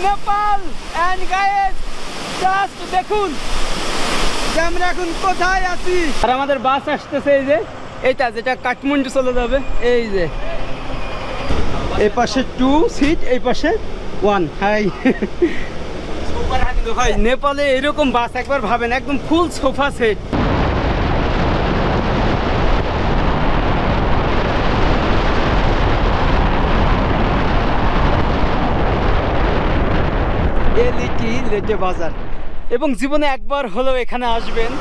Nepal and guys just দেখুন যে আমরা এখন কোথায় আছি। আর আমাদের বাস আসতেছে এই যে এইটা, যেটা কাঠমান্ডু চলে যাবে। এই যে এই পাশে 2 সিট, এই পাশে 1। হাই ভাই, নেপালে এরকম বাস একবার ভাবেন, একদম ফুল সোফা সেট। লিটি লেটে বাজার, এবং জীবনে একবার হলেও এখানে আসবেন।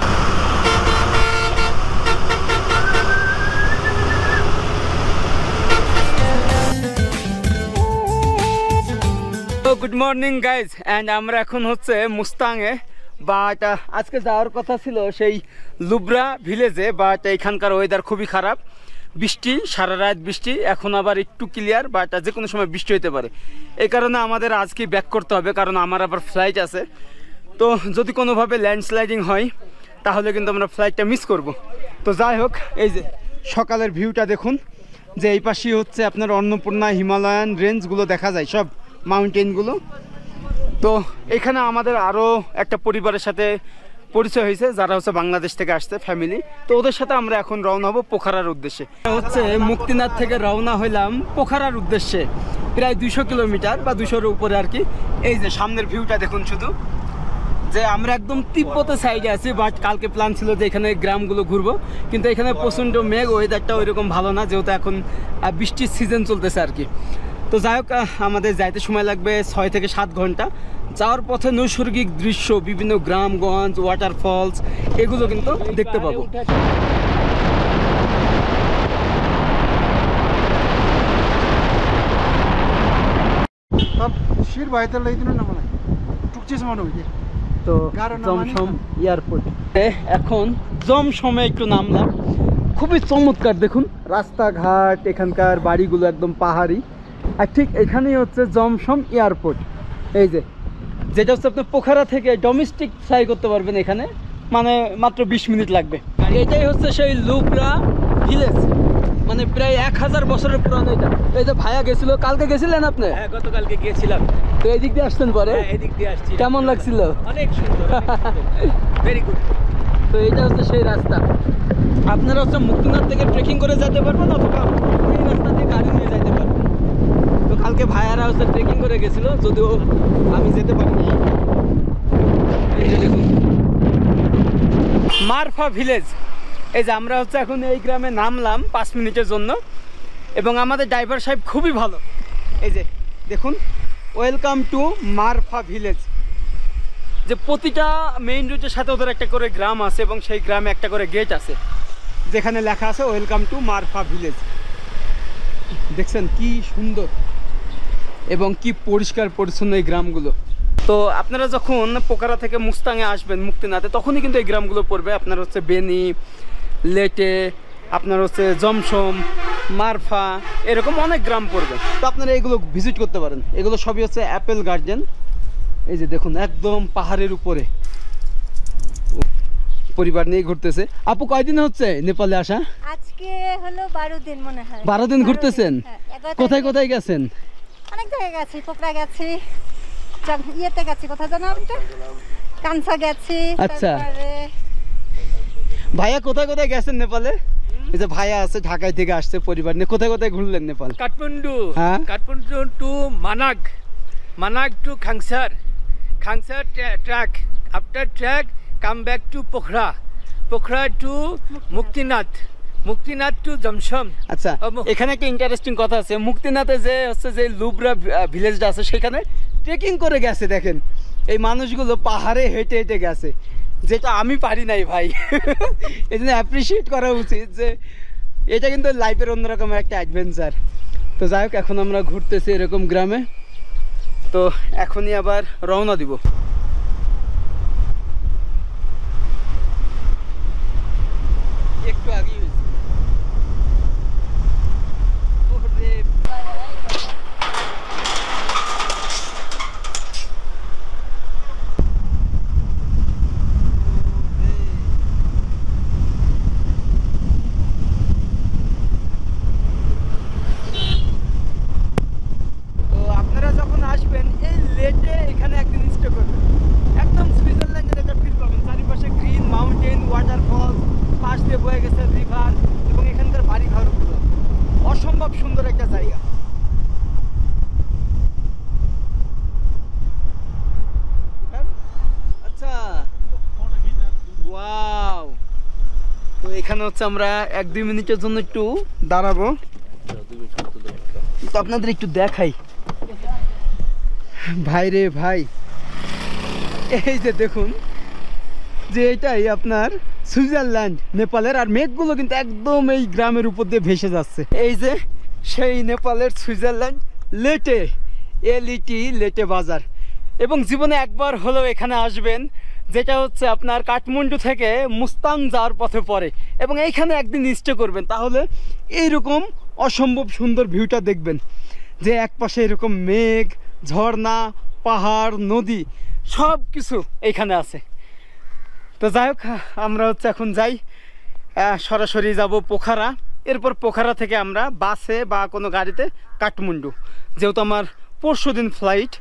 গুড মর্নিং গাইজ, অ্যান্ড আমরা এখন হচ্ছে মুস্তাংয়ে, বাট আজকে যাওয়ার কথা ছিল সেই লুব্রা ভিলেজে, বাট এখানকার ওয়েদার খুবই খারাপ, বৃষ্টি, সারা রাত বৃষ্টি, এখন আবার একটু ক্লিয়ার, বাট যে কোনো সময় বৃষ্টি হতে পারে। এই কারণে আমাদের আজকে ব্যাক করতে হবে, কারণ আমার আবার ফ্লাইট আছে। তো যদি কোনোভাবে ল্যান্ডস্লাইডিং হয় তাহলে কিন্তু আমরা ফ্লাইটটা মিস করব। তো যাই হোক, এই যে সকালের ভিউটা দেখুন, যে এই পাশেই হচ্ছে আপনার অন্নপূর্ণা, হিমালয়ান রেঞ্জগুলো দেখা যায়, সব মাউন্টেনগুলো। তো এখানে আমাদের আরও একটা পরিবারের সাথে পরিচয় হয়েছে, যারা হচ্ছে বাংলাদেশ থেকে আসছে, ফ্যামিলি। তো ওদের সাথে আমরা এখন রওনা হবো পোখারার উদ্দেশ্যে। হচ্ছে মুক্তিনাথ থেকে রওনা হইলাম পোখারার উদ্দেশ্যে, প্রায় 200 কিলোমিটার বা 200-এর উপরে আর কি। এই যে সামনের ভিউটা দেখুন শুধু, যে আমরা একদম তিব্বতের সাইডে আছি, বাট কালকে প্ল্যান ছিল যে এখানে গ্রামগুলো ঘুরবো, কিন্তু এখানে প্রচণ্ড মেঘ, ওয়েদারটা ওইরকম ভালো না, যেহেতু এখন বৃষ্টির সিজন চলতেছে আর কি। তো যাই হোক, আমাদের যাইতে সময় লাগবে 6 থেকে 7 ঘন্টা। যাওয়ার পথে নৈসর্গিক দৃশ্য, বিভিন্ন গ্রামগঞ্জ, ওয়াটারফলস, এগুলো কিন্তু দেখতে পাবো। তো জমসম এয়ারপোর্ট, এখন জমসমে একটু নামলাম। খুবই চমৎকার দেখুন রাস্তাঘাট, এখানকার বাড়িগুলো একদম পাহাড়ি। আর ঠিক এখানেই হচ্ছে জমসম এয়ারপোর্ট। এই যে যেটা হচ্ছে আপনি পোখারা থেকে ডোমেস্টিক ফ্লাই করতে পারবেন এখানে, মানে মাত্র 20 মিনিট লাগবে। আর এটাই হচ্ছে সেই লুব্রা ভিলেজ, মানে প্রায় 1000 বছরের পুরানো এটা। এই যে ভাইয়া গেছিল, কালকে গেছিলেন আপনি? হ্যাঁ, গতকালকে গিয়েছিলাম। তো এই দিক দিয়ে আসতেন পরে? হ্যাঁ, এই দিক দিয়ে আসছি। কেমন লাগছিল? অনেক সুন্দর, ভেরি গুড। তো এইটা হচ্ছে সেই রাস্তা। আপনারা হচ্ছে মুক্তিনাথ থেকে ট্রেকিং করে যেতে পারবেন, অথবা এই রাস্তা দিয়ে গাড়ি নিয়ে যেতে পারবেন। তো কালকে ভাইয়ারা হচ্ছে ট্রেকিং করে গেছিল, যদিও আমি যেতে পারিনি। এই যে দেখুন মারফা ভিলেজ। এই যে আমরা হচ্ছে এখন এই গ্রামে নামলাম 5 মিনিটের জন্য, এবং আমাদের ড্রাইভার সাহেব খুবই ভালো। এই যে দেখুন, ওয়েলকাম টু মারফা ভিলেজ। যে প্রতিটা মেইন রুটের সাথে ওদের একটা করে গ্রাম আছে, এবং সেই গ্রামে একটা করে গেট আছে যেখানে লেখা আছে ওয়েলকাম টু মারফা ভিলেজ। দেখছেন কি সুন্দর এবং কি পরিষ্কার পরিচ্ছন্ন এই গ্রামগুলো। তো আপনারা যখন পোখারা থেকে মুস্তাংয়ে আসবেন মুক্তিনাথে, তখনই কিন্তু এই গ্রামগুলো পড়বে। আপনার হচ্ছে বেনি, লেটে, আপনার হচ্ছে জমসম, মারফা, এরকম অনেক গ্রাম পড়বে। তো আপনারা এগুলো ভিজিট করতে পারেন। এগুলো সবই হচ্ছে অ্যাপেল গার্ডেন। এই যে দেখুন একদম পাহাড়ের উপরে পরিবার নিয়ে ঘুরতেছে। আপু কয়দিন হচ্ছে নেপালে আসা? আজকে হলো 12 দিন মনে হয়। 12 দিন ঘুরতেছেন? কোথায় কোথায় গেছেন? অনেক জায়গায় গেছি, পোখরা গেছি, ইয়েতে গেছি, কোথায় জানো আপনি? কানসা গেছি। আচ্ছা ভাইয়া কোথায় কোথায় গেছেন নেপালে? এই যে ভাইয়া আছে ঢাকায় থেকে আসছে পরিবার নিয়ে, কোথায় কোথায় ঘুরলেন নেপাল? কাঠমান্ডু, হ্যাঁ, Kathmandu to Manang, Manang to Khangsar, Khangsar trek, after trek come back to Pokhara, Pokhara to Muktinath, Muktinath to Jomsom. আচ্ছা, এখানে একটা ইন্টারেস্টিং কথা আছে। মুক্তিনাথে যে হচ্ছে যে লুব্রা ভিলেজটা আছে, সেখানে ট্রেকিং করে গেছে। দেখেন এই মানুষগুলো পাহাড়ে হেঁটে হেঁটে গেছে, যেটা আমি পারি নাই ভাই। এই জন্য অ্যাপ্রিসিয়েট করা উচিত যে এটা কিন্তু লাইফের অন্যরকম একটা অ্যাডভেঞ্চার। তো যাই হোক, এখন আমরা ঘুরতেছি এরকম গ্রামে। তো এখনই আবার রওনা দিব। একটু আগেই আসবেন এই লেটে এখানে হচ্ছে আমরা 1-2 মিনিটের জন্য একটু দাঁড়াবো, তো আপনাদের একটু দেখাই। ভাই রে ভাই, এই যে দেখুন যে এটাই আপনার সুইজারল্যান্ড নেপালের, আর মেঘগুলো কিন্তু একদম এই গ্রামের উপর দিয়ে ভেসে যাচ্ছে। এই যে সেই নেপালের সুইজারল্যান্ড লেটে, এলইটি লেটে বাজার। এবং জীবনে একবার হলেও এখানে আসবেন, যেটা হচ্ছে আপনার কাঠমান্ডু থেকে মুস্তাং যাওয়ার পথে পড়ে, এবং এইখানে একদিন স্টে করবেন, তাহলে এইরকম অসম্ভব সুন্দর ভিউটা দেখবেন, যে একপাশে এরকম মেঘ, ঝর্ণা, পাহাড়, নদী সব কিছু এইখানে আছে। তো যাই হোক, আমরা হচ্ছে এখন যাই, সরাসরি যাব পোখারা। এরপর পোখারা থেকে আমরা বাসে বা কোনো গাড়িতে কাঠমান্ডু, যেহেতু আমার পরশুদিন ফ্লাইট।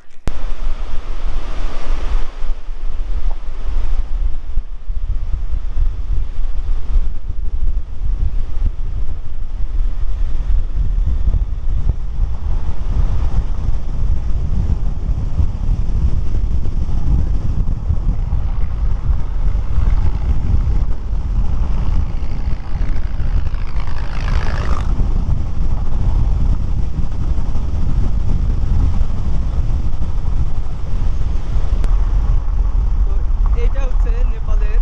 এটা হচ্ছে নেপালের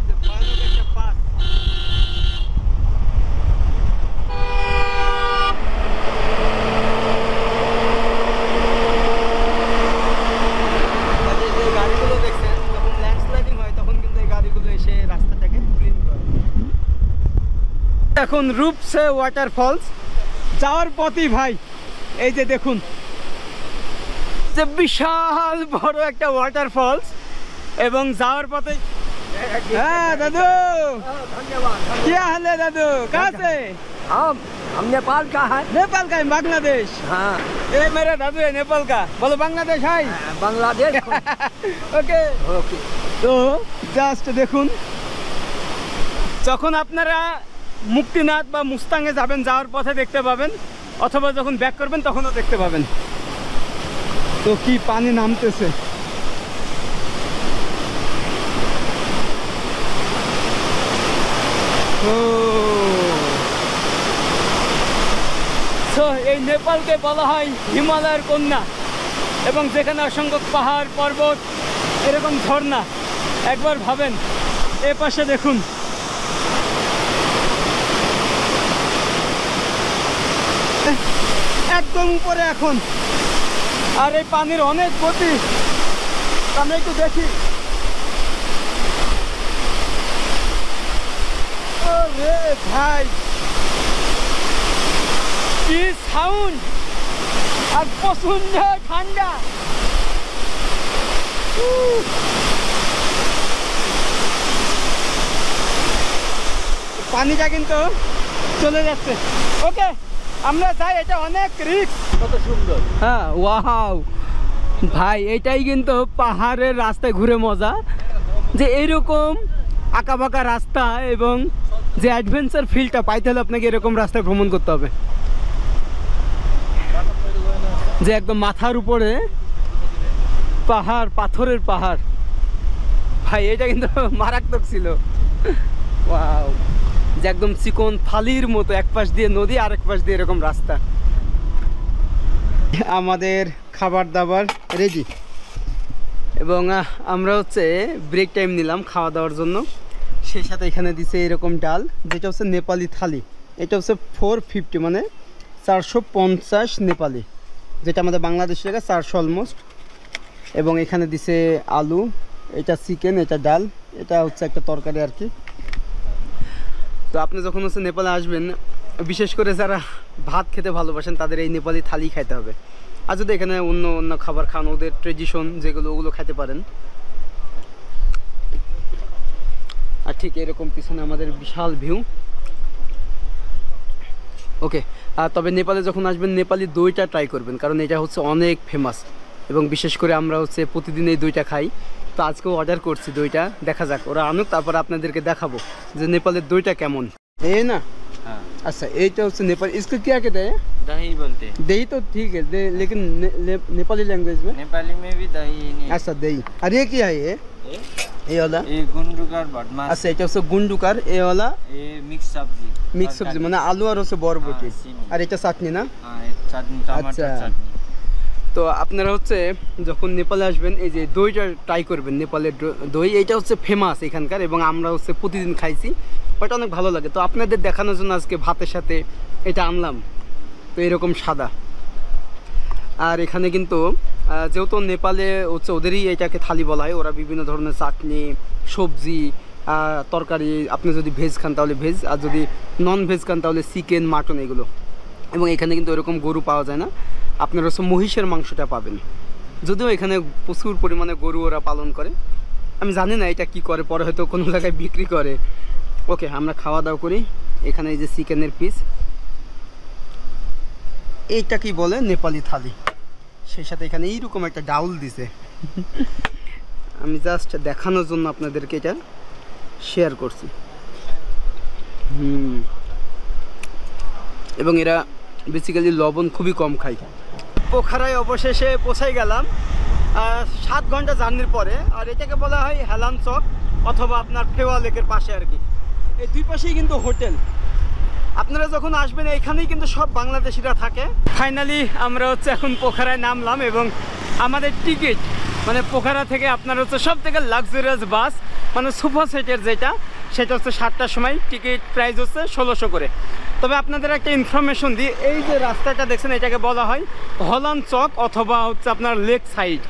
যে ভয়ানক একটা পাস। যে গাড়িগুলো দেখছেন, যখন ল্যান্ডস্লাইডিং হয় তখন কিন্তু এই গাড়িগুলো এসে রাস্তাটাকে ক্লিন করে। এখন রূপসে ওয়াটারফলস যাওয়ার পথই ভাই, এই যে দেখুন যে বিশাল বড় একটা ওয়াটারফলস, এবং যাওয়ার পথে। হ্যাঁ দাদু, क्या हाल है दादू, कहाँ से? हम नेपाल का है। नेपाल का है, बांग्लादेश। हाँ, ये मेरा दादू है नेपाल का, बोलो बांग्लादेश है। बांग्लादेश। Okay okay. তো জাস্ট দেখুন, যখন আপনারা মুক্তিনাথ বা মুস্তাঙে যাবেন, যাওয়ার পথে দেখতে পাবেন, অথবা যখন ব্যাক করবেন তখনও দেখতে পাবেন। তো কি পানি নামতেছে, এই নেপালকে বলা হয় হিমালয়ের কন্যা, এবং যেখানে অসংখ্য পাহাড়, পর্বত, এরকম ঝর্ণা। একবার ভাবেন, এ পাশে দেখুন, একদম উপরে এখন, আর এই পানির অনেক গতি। আমরা একটু দেখি, রে ভাই কি সাউন্ড, আর প্রচন্ড ঠান্ডা। পানিটা কিন্তু চলে যাচ্ছে। ওকে, আমরা যাই, এটা অনেক রিস্ক। কত সুন্দর। হ্যাঁ, ওয়াও ভাই, এটাই কিন্তু পাহাড়ের রাস্তায় ঘুরে মজা, যে এইরকম আঁকাবাঁকা রাস্তা, এবং যে অ্যাডভেঞ্চার ফিলটা পাইতে হলে আপনাকে এরকম রাস্তায় ভ্রমণ করতে হবে, যে একদম মাথার উপরে পাহাড়, পাথরের পাহাড়। ভাই এটা কিন্তু মারাত্মক ছিল। ওয়াও, যে একদম চিকন ফালির মতো, এক পাশ দিয়ে নদী, আরেক পাশ দিয়ে এরকম রাস্তা। আমাদের খাবার দাবার রেডি, এবং আমরা হচ্ছে ব্রেক টাইম নিলাম খাওয়া দাওয়ার জন্য। সেই সাথে এখানে দিছে এরকম ডাল, যেটা হচ্ছে নেপালি থালি। এটা হচ্ছে 450, মানে 450 নেপালি, যেটা আমাদের বাংলাদেশের টাকা 400 অলমোস্ট। এবং এখানে দিছে আলু, এটা চিকেন, এটা ডাল, এটা হচ্ছে একটা তরকারি আর কি। তো আপনি যখন হচ্ছে নেপালে আসবেন, বিশেষ করে যারা ভাত খেতে ভালোবাসেন, তাদের এই নেপালি থালি খাইতে হবে। আর যদি এখানে অন্য অন্য খাবার খান, ওদের ট্রেডিশন যেগুলো, ওগুলো খাইতে পারেন। আর ঠিক এরকম পিছনে আমাদের বিশাল ভিউ। ওকে, তবে নেপালে যখন আসবেন, নেপালি দইটা ট্রাই করবেন, কারণ এটা হচ্ছে অনেক ফেমাস, এবং বিশেষ করে আমরা হচ্ছে প্রতিদিন এই দইটা খাই। তো আজকেও অর্ডার করছি দইটা, দেখা যাক ওরা আনুক, তারপর আপনাদেরকে দেখাবো যে নেপালের দইটা কেমন। এই না, अच्छा এইটা হচ্ছে नेपाल, इसको क्या कहते हैं? दही बोलते हैं। दही तो ठीक है, लेकिन नेपाली लैंग्वेज में नेपाली में भी दही नहीं। अच्छा दही। और ये क्या है ये? এই वाला ये गुंडुकार भटमास আচ্ছা এটা হচ্ছে গুন্ডুকার এই वाला ये मिक्स सब्जी মিক্স সবজি মানে আলু আর হচ্ছে বরবটি হ্যাঁ, সিমি। আর এটা চাটনি না हाँ ये चटनी टमाटर अच्छा। चटनी তো আপনারা হচ্ছে যখন নেপালে আসবেন এই যে দইটা ট্রাই করবেন নেপালের দই এইটা হচ্ছে ফেমাস এখানকার এবং আমরা হচ্ছে প্রতিদিন খাইছি ওটা অনেক ভালো লাগে তো আপনাদের দেখানোর জন্য আজকে ভাতের সাথে এটা আনলাম তো এরকম সাদা আর এখানে কিন্তু যেহেতু নেপালে হচ্ছে ওদেরই এটাকে থালি বলা হয় ওরা বিভিন্ন ধরনের চাটনি সবজি তরকারি আপনি যদি ভেজ খান তাহলে ভেজ আর যদি নন ভেজ খান তাহলে চিকেন মাটন এগুলো এবং এখানে কিন্তু এরকম গরু পাওয়া যায় না আপনারা হচ্ছে মহিষের মাংসটা পাবেন যদিও এখানে প্রচুর পরিমাণে গরু ওরা পালন করে আমি জানি না এটা কি করে পরে হয়তো কোনো জায়গায় বিক্রি করে ওকে আমরা খাওয়া দাওয়া করি এখানে এই যে চিকেনের পিস এইটা কি বলে নেপালি থালি সেই সাথে এখানে এইরকম একটা ডাউল দিছে আমি জাস্ট দেখানোর জন্য আপনাদেরকে এটা শেয়ার করছি এবং এরা বেসিক্যালি লবণ খুবই কম খায় পোখারায় অবশেষে পৌঁছাই গেলাম 7 ঘন্টা জার্নির পরে আর এটাকে বলা হয় হেলান চক অথবা আপনার ফেওয়া লেকের পাশে আর কি এই দুই পাশেই কিন্তু হোটেল আপনারা যখন আসবেন এইখানেই কিন্তু সব বাংলাদেশিরা থাকে ফাইনালি আমরা হচ্ছে এখন পোখারায় নামলাম এবং আমাদের টিকিট মানে পোখারা থেকে আপনার হচ্ছে সব থেকে লাক্সারিয়াস বাস মানে সুপার সেটের যেটা সেটা হচ্ছে 7টার সময় টিকিট প্রাইস হচ্ছে 1600 করে তবে আপনাদের একটা ইনফরমেশন দিই এই যে রাস্তাটা দেখছেন এটাকে বলা হয় হলান চক অথবা হচ্ছে আপনার লেক সাইড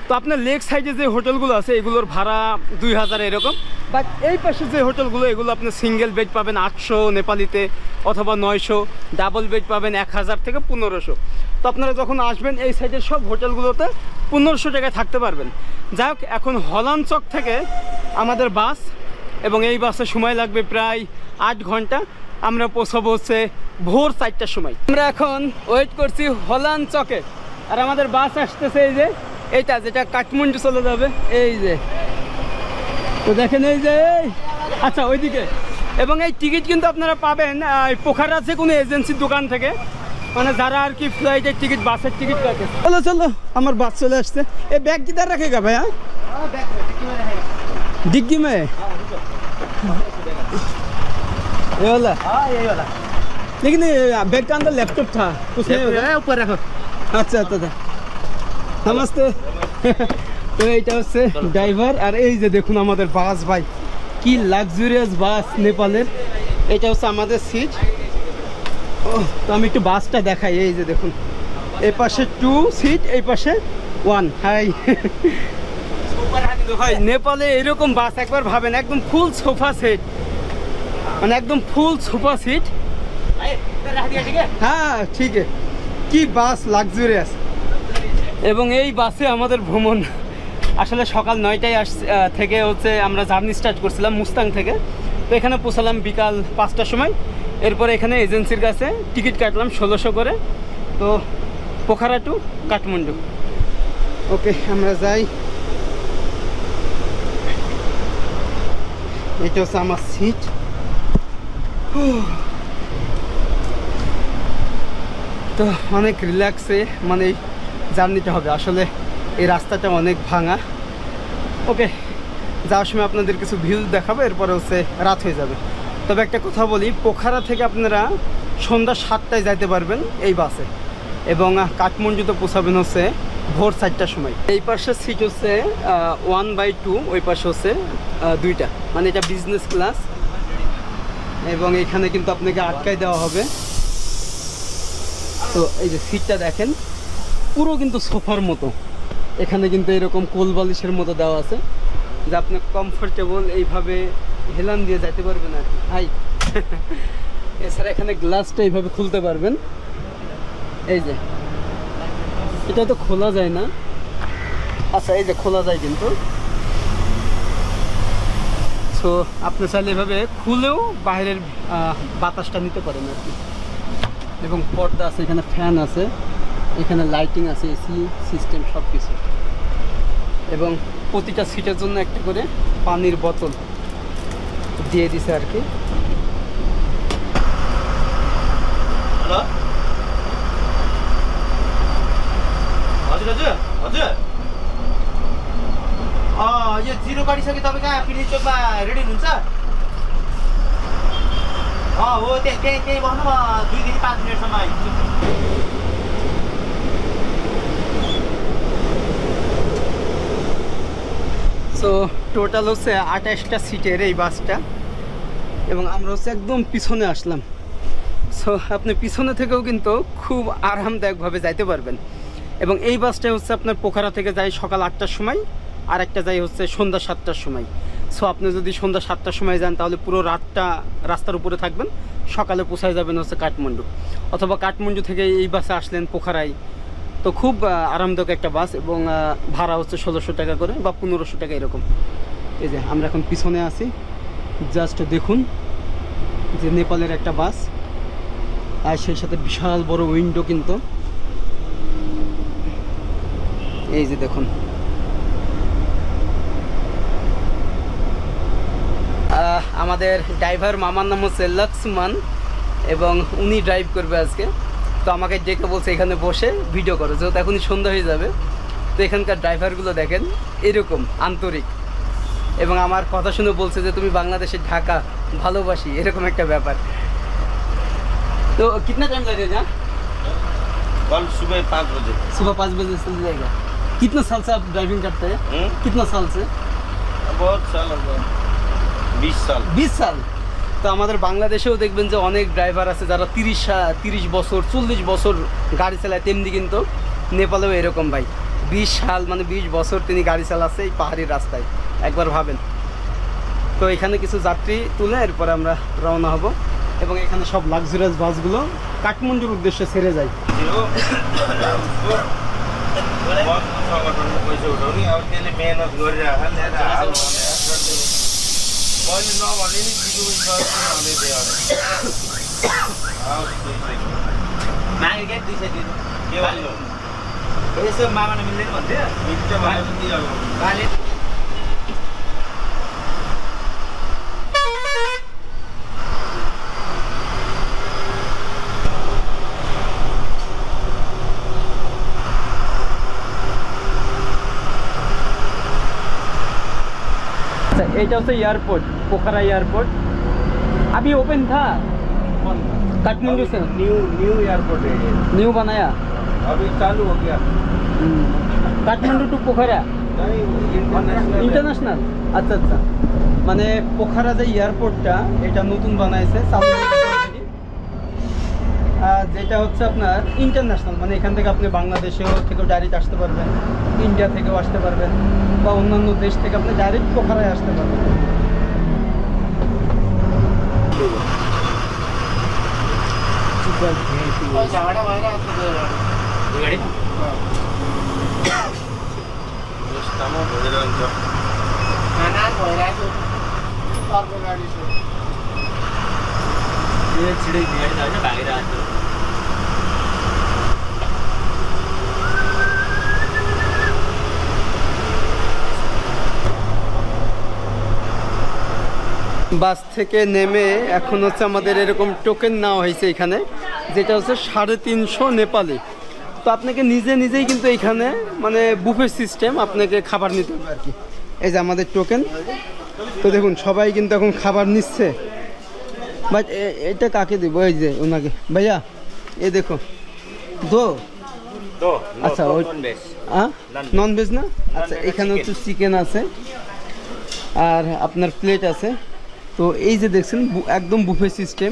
তো আপনার লেক সাইডে যে হোটেলগুলো আছে এগুলোর ভাড়া 2000 এরকম বাট এই পাশে যে হোটেলগুলো এগুলো আপনি সিঙ্গেল বেড পাবেন 800 নেপালিতে অথবা 900 ডাবল বেড পাবেন 1000 থেকে 1500 তো আপনারা যখন আসবেন এই সাইডের সব হোটেলগুলোতে 1500 টাকায় থাকতে পারবেন যাই হোক এখন হলান চক থেকে আমাদের বাস এবং এই বাসে সময় লাগবে প্রায় 8 ঘন্টা আমরা পৌঁছাবো হচ্ছে ভোর 4টার সময় আমরা এখন ওয়েট করছি হলান চকে আর আমাদের বাস আসতেছে এই যে এইটা যেটা কাঠমান্ডু চলে যাবে এই যে তো দেখেন এই যে আচ্ছা ওইদিকে এবং এই টিকিট কিন্তু আপনারা পাবেন পোখারা যে কোনো এজেন্সির দোকান থেকে মানে যারা আর কি ফ্লাইটের টিকিট বাসের টিকিট কাটে চলো চলো আমার বাস চলে আসছে এই ব্যাগ কিধার রাখেগা ভাইয়া डिग्गी में ये वाला हाँ ये वाला लेकिन बैग के अंदर लैपटॉप था कुछ नहीं होगा ऊपर रखो अच्छा अच्छा नमस्ते তো এইটা হচ্ছে ড্রাইভার আর এই যে দেখুন আমাদের বাস ভাই কি লাক্সারিয়াস বাস নেপালের এটা হচ্ছে আমাদের সিট তো আমি একটু বাসটা দেখাই এই যে দেখুন এই পাশে 2 সিট এই পাশে 1 হাই ভাই নেপালে এরকম বাস একবার ভাবেন একদম ফুল সোফা সেট মানে একদম ফুল সোফা সিট হ্যাঁ ঠিক আছে কি বাস লাক্সারিয়াস এবং এই বাসে আমাদের ভ্রমণ আসলে সকাল 9টায় থেকে হচ্ছে আমরা জার্নি স্টার্ট করছিলাম মুস্তাং থেকে তো এখানে পৌঁছালাম বিকাল 5টার সময় এরপরে এখানে এজেন্সির কাছে টিকিট কাটলাম 1600 করে তো পোখারা টু কাঠমান্ডু ওকে আমরা যাই এটা হচ্ছে আমার সিট তো অনেক রিল্যাক্সে মানে জার্নিটা হবে আসলে এই রাস্তাটা অনেক ভাঙা ওকে যাওয়ার সময় আপনাদের কিছু ভিউ দেখাবো এরপরে হচ্ছে রাত হয়ে যাবে তবে একটা কথা বলি পোখারা থেকে আপনারা সন্ধ্যা 7টায় যাইতে পারবেন এই বাসে এবং কাঠমান্ডুতে পৌঁছাবেন হচ্ছে ভোর 4টার সময় এই পাশে সিট হচ্ছে 1/2 ওই পাশে হচ্ছে 2টা মানে এটা বিজনেস ক্লাস এবং এখানে কিন্তু আপনাকে আটকায় দেওয়া হবে তো এই যে সিটটা দেখেন পুরো কিন্তু সোফার মতো এখানে কিন্তু এরকম কোল বালিশের মতো দেওয়া আছে যে আপনি কমফোর্টেবল এইভাবে হেলান দিয়ে যেতে পারবেন আর কি হাই এছাড়া এখানে গ্লাসটা এইভাবে খুলতে পারবেন এই যে এটা তো খোলা যায় না আচ্ছা এই যে খোলা যায় কিন্তু সো আপনি চাইলে এভাবে খুলেও বাইরের বাতাসটা নিতে পারেন আর কি এবং পর্দা আছে এখানে ফ্যান আছে এখানে লাইটিং আছে এসি সিস্টেম সব কিছু এবং প্রতিটা সিটের জন্য একটা করে পানির বোতল দিয়ে দিছে আর কি হ্যালো हजुर हजुर हजुर यो 0 गरिसके तपाईँ पिली चोकमा रेडी हुन्छ हो त्यही भन्नु म 2 देखि 5 मिनटसम्म आइपुग्छु সো টোটাল হচ্ছে 28টা সিটের এই বাসটা এবং আমরা হচ্ছে একদম পিছনে আসলাম সো আপনি পিছনে থেকেও কিন্তু খুব আরামদায়কভাবে যাইতে পারবেন এবং এই বাসটা হচ্ছে আপনার পোখারা থেকে যায় সকাল 8টার সময় আর একটা যায় হচ্ছে সন্ধ্যা 7টার সময় সো আপনি যদি সন্ধ্যা 7টার সময় যান তাহলে পুরো রাতটা রাস্তার উপরে থাকবেন সকালে পৌঁছায় যাবেন হচ্ছে কাঠমান্ডু অথবা কাঠমান্ডু থেকে এই বাসে আসলেন পোখারায় তো খুব আরামদায়ক একটা বাস এবং ভাড়া হচ্ছে 1600 টাকা করে বা 1500 টাকা এরকম এই যে আমরা এখন পিছনে আছি জাস্ট দেখুন যে নেপালের একটা বাস আর সেই সাথে বিশাল বড় উইন্ডো কিন্তু এই যে দেখুন আমাদের ড্রাইভার মামার নাম হচ্ছে লক্ষ্মণ এবং উনি ড্রাইভ করবে আজকে তো আমাকে ডেকে বলছে এখানে বসে ভিডিও করো যেহেতু এখনই সন্ধ্যা হয়ে যাবে তো এখানকার ড্রাইভারগুলো দেখেন এরকম আন্তরিক এবং আমার কথা শুনে বলছে যে তুমি বাংলাদেশের ঢাকা ভালোবাসি এরকম একটা ব্যাপার तो कितना टाइम लगेगा कल सुबह 5 बजे सुबह 5 बजे चल जाएगा कितना साल से आप ड्राइविंग करते हैं कितना साल से बहुत साल हो गए 20 साल 20 साल তো আমাদের বাংলাদেশেও দেখবেন যে অনেক ড্রাইভার আছে যারা 30 বছর 40 বছর গাড়ি চালায় তেমনি কিন্তু নেপালেও এরকম ভাই 20 সাল মানে 20 বছর তিনি গাড়ি চালাচ্ছে এই পাহাড়ি রাস্তায় একবার ভাবেন তো এখানে কিছু যাত্রী তুলে এরপরে আমরা রওনা হব এবং এখানে সব লাক্সারিয়াস বাসগুলো কাঠমান্ডুর উদ্দেশ্যে ছেড়ে যায় संगठनको पैसा उठाउने अब त्यसले मेहनत गरिरहेको ल्याएर हाल मैले नभने नि दिदुबै मागे क्या 200 दिनु के भन्नु यसो मामाले मिल्दैन भन्थ्यो मिल्छ भने दिइहाल्नु गाली এটা হচ্ছে एयरपोर्ट पोखरा एयरपोर्ट अभी ओपन था काठमांडू से न्यू एयरपोर्ट है ये न्यू बनाया अभी चालू हो गया काठमांडू टू पोखरा नहीं इंटरनेशनल इंटरनेशनल अच्छा अच्छा মানে পোখারা যে এয়ারপোর্টটা এটা নতুন বানাইছে চালু যেটা হচ্ছে আপনার ইন্টারন্যাশনাল মানে এখান থেকে আপনি বাংলাদেশেও থেকেও ডাইরেক্ট আসতে পারবেন ইন্ডিয়া থেকেও আসতে পারবেন বা অন্যান্য দেশ থেকে আপনি ডাইরেক্ট পোখারায় আসতে পারবেন বাস থেকে নেমে এখন হচ্ছে আমাদের এরকম টোকেন নেওয়া হয়েছে এখানে যেটা হচ্ছে 350 নেপালি তো আপনাকে নিজেই কিন্তু এখানে মানে বুফে সিস্টেম আপনাকে খাবার নিতে হবে আর কি এই যে আমাদের টোকেন তো দেখুন সবাই কিন্তু এখন খাবার নিচ্ছে বাট এটা কাকে দিব এই যে ওনাকে ভাইয়া এই দেখো দো আচ্ছা ওই নন ভেজ না আচ্ছা এখানে হচ্ছে চিকেন আছে আর আপনার প্লেট আছে तो ये देखছেন एकदम बुफे सिस्टम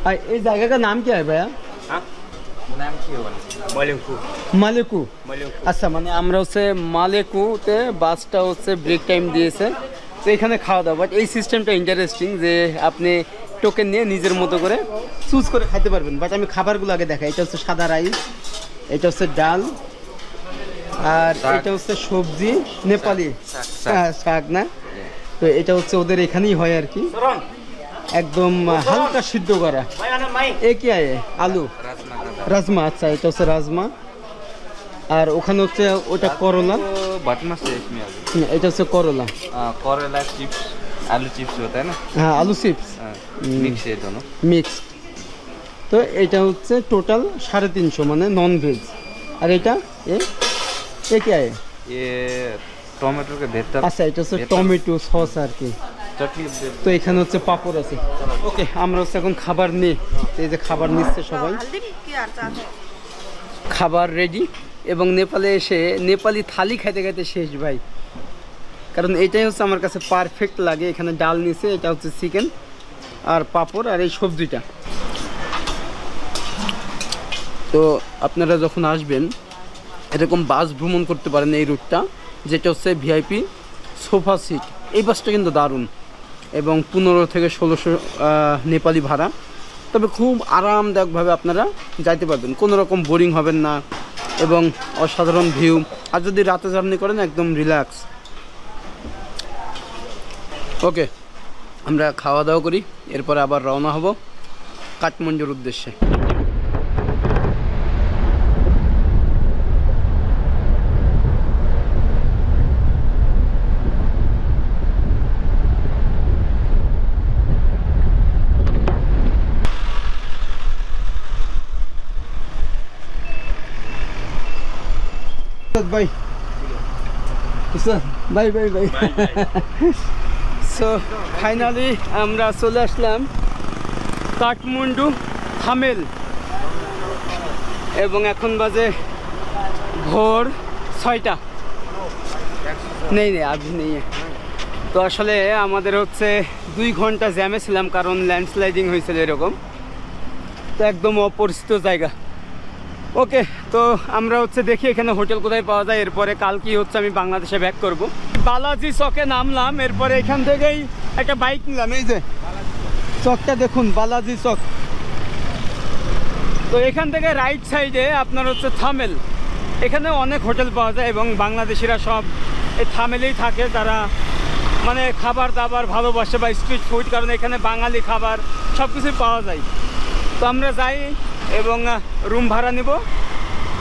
और ये जगह का नाम क्या है भैया नाम কি হবে মালেকু আচ্ছা মানে আমরা হচ্ছে মালেকুতে বাসটা হচ্ছে ব্রেক টাইম দিয়েছে তো এখানে খাওয়া দাওয়া বাট এই সিস্টেমটা ইন্টারেস্টিং যে আপনি টোকেন নিয়ে নিজের মতো করে চুজ করে খাইতে পারবেন বাট আমি খাবারগুলো আগে দেখাই এটা হচ্ছে সাদা রাইস এটা হচ্ছে ডাল আর এটা হচ্ছে সবজি নেপালি শাক না তো এটা হচ্ছে ওদের এখানেই হয় আর কি একদম হালকা সিদ্ধ করা এ কি আয়ে আলু রাজমা আচ্ছা এটা হচ্ছে রাজমা আর ওখানে হচ্ছে ওটা করলা बटन से इसमें এটা হচ্ছে করলা करेला चिप्स आलू चिप्स होता है ना হ্যাঁ আলু চিপস मिक्स है दोनों মিক্স তো এটা হচ্ছে টোটাল 350 মানে নন ভেজ আর এটা এ কি আয়ে ये টমেটোকে ভেতর আচ্ছা এটা হচ্ছে টমেটো সস আর কি। চাটনি তো এখানে হচ্ছে পাপড় আছে। ওকে আমরা হচ্ছে এখন খাবার নিই, এই যে খাবার নিচ্ছে সবাই, খাবার রেডি। এবং নেপালে এসে নেপালি থালি খাইতে খাইতে শেষ ভাই, কারণ এটাই হচ্ছে আমার কাছে পারফেক্ট লাগে। এখানে ডাল নিছে, এটা হচ্ছে চিকেন আর পাপড় আর এই সবজিটা। তো আপনারা যখন আসবেন এরকম বাস ভ্রমণ করতে পারেন এই রুটটা, যেটা হচ্ছে ভিআইপি সোফা সিট। এই বাসটা কিন্তু দারুণ এবং 15 থেকে 1600 নেপালি ভাড়া। তবে খুব আরামদায়কভাবে আপনারা যাইতে পারবেন, কোনো রকম বোরিং হবেন না এবং অসাধারণ ভিউ। আর যদি রাতে জার্নি করেন একদম রিল্যাক্স। ওকে আমরা খাওয়া দাওয়া করি, এরপরে আবার রওনা হব কাঠমান্ডুর উদ্দেশ্যে। ভাই bye bye bye. So finally আমরা চলে আসলাম কাঠমান্ডু থামেল এবং এখন বাজে ভোর 6টা। নেই নেই আবি নেই। তো আসলে আমাদের হচ্ছে 2 ঘন্টা জ্যামে ছিলাম, কারণ ল্যান্ডস্লাইডিং হয়েছিল এরকম। তো একদম অপরিচিত জায়গা। ওকে তো আমরা হচ্ছে দেখি এখানে হোটেল কোথায় পাওয়া যায়। এরপরে কালকেই হচ্ছে আমি বাংলাদেশে ব্যাক করব। বালাজি চকে নামলাম, এরপরে এখান থেকেই একটা বাইক নিলাম। এই যে চকটা দেখুন, বালাজি চক। তো এখান থেকে রাইট সাইডে আপনার হচ্ছে থামেল। এখানে অনেক হোটেল পাওয়া যায় এবং বাংলাদেশিরা সব এই থামেলেই থাকে, তারা মানে খাবার দাবার ভালোবাসে বা স্ট্রিট ফুড, কারণ এখানে বাঙালি খাবার সব কিছুই পাওয়া যায়। তো আমরা যাই এবং রুম ভাড়া নিব,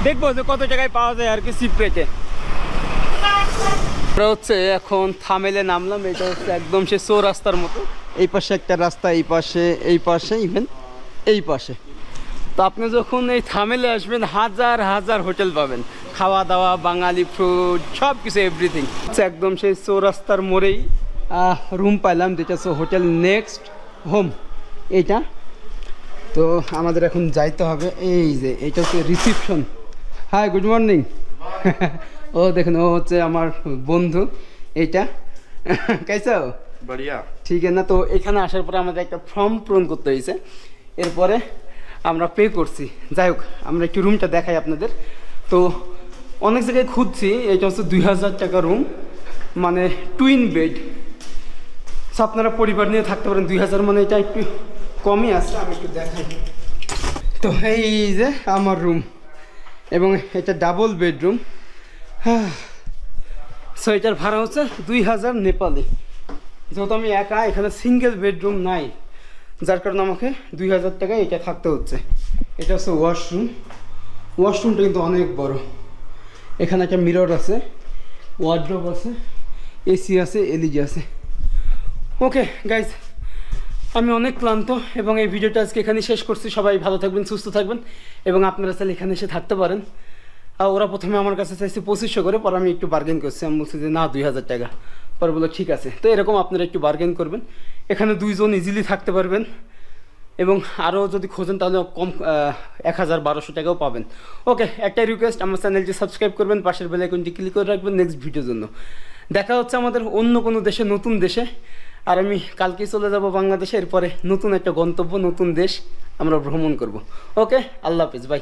দেখবো যে কত টাকায় পাওয়া যায় আর কি চিপ রেটে। আমরা হচ্ছে এখন থামেলে নামলাম। এটা হচ্ছে একদম সে চৌরাস্তার মতো, এই পাশে একটা রাস্তা, এই পাশে ইভেন এই পাশে। তো আপনি যখন এই থামেলে আসবেন হাজার হাজার হোটেল পাবেন, খাওয়া দাওয়া, বাঙালি ফুড, সব কিছু এভরিথিং। একদম সেই চৌরাস্তার মোড়েই রুম পাইলাম, যেটা হচ্ছে হোটেল নেক্সট হোম এইটা। তো আমাদের এখন যাইতে হবে। এই যে এটা হচ্ছে রিসিপশন। Hi good morning. ও দেখুন, ও হচ্ছে আমার বন্ধু। এইটা কেসা বড়িয়া ঠিক আছে না? তো এখানে আসার পরে আমাদের একটা ফর্ম পূরণ করতে হয়েছে, এরপরে আমরা পে করছি। যাই হোক আমরা একটু রুমটা দেখাই আপনাদের। তো অনেক জায়গায় খুঁজছি, এটা হচ্ছে 2000 টাকা রুম, মানে টুইন বেড। সো আপনারা পরিবার নিয়ে থাকতে পারেন। 2000 মানে এটা একটু কমই আছে, আমি একটু দেখাই। তো এই যে আমার রুম এবং এটা ডাবল বেডরুম। হ্যাঁ, সো এটার ভাড়া হচ্ছে 2000 নেপালি। যেহেতু আমি একা, এখানে সিঙ্গেল বেডরুম নাই, যার কারণে আমাকে 2000 টাকায় এটা থাকতে হচ্ছে। এটা হচ্ছে ওয়াশরুম। ওয়াশরুমটা কিন্তু অনেক বড়। এখানে একটা মিরর আছে, ওয়ার্ড্রোব আছে, এসি আছে, এলইডি আছে। ওকে গাইজ, আমি অনেক ক্লান্ত এবং এই ভিডিওটা আজকে এখানে শেষ করছি। সবাই ভালো থাকবেন, সুস্থ থাকবেন এবং আপনারা চাইলে এখানে এসে থাকতে পারেন। আর ওরা প্রথমে আমার কাছে চাইছে 2500 করে, পরে আমি একটু বার্গেন করছি। আমি বলছি যে না 2000 টাকা, পরে বললো ঠিক আছে। তো এরকম আপনারা একটু বার্গেন করবেন। এখানে 2 জন ইজিলি থাকতে পারবেন এবং আরও যদি খোঁজেন তাহলে কম 1000-1200 টাকাও পাবেন। ওকে, একটাই রিকোয়েস্ট, আমার চ্যানেলটি সাবস্ক্রাইব করবেন, পাশের বেল আইকনটি ক্লিক করে রাখবেন নেক্সট ভিডিওর জন্য। দেখা হচ্ছে আমাদের অন্য কোনো দেশে, নতুন দেশে। আর আমি কালকেই চলে যাব বাংলাদেশে, এরপরে নতুন একটা গন্তব্য, নতুন দেশ আমরা ভ্রমণ করব। ওকে, আল্লাহ হাফিজ, বাই।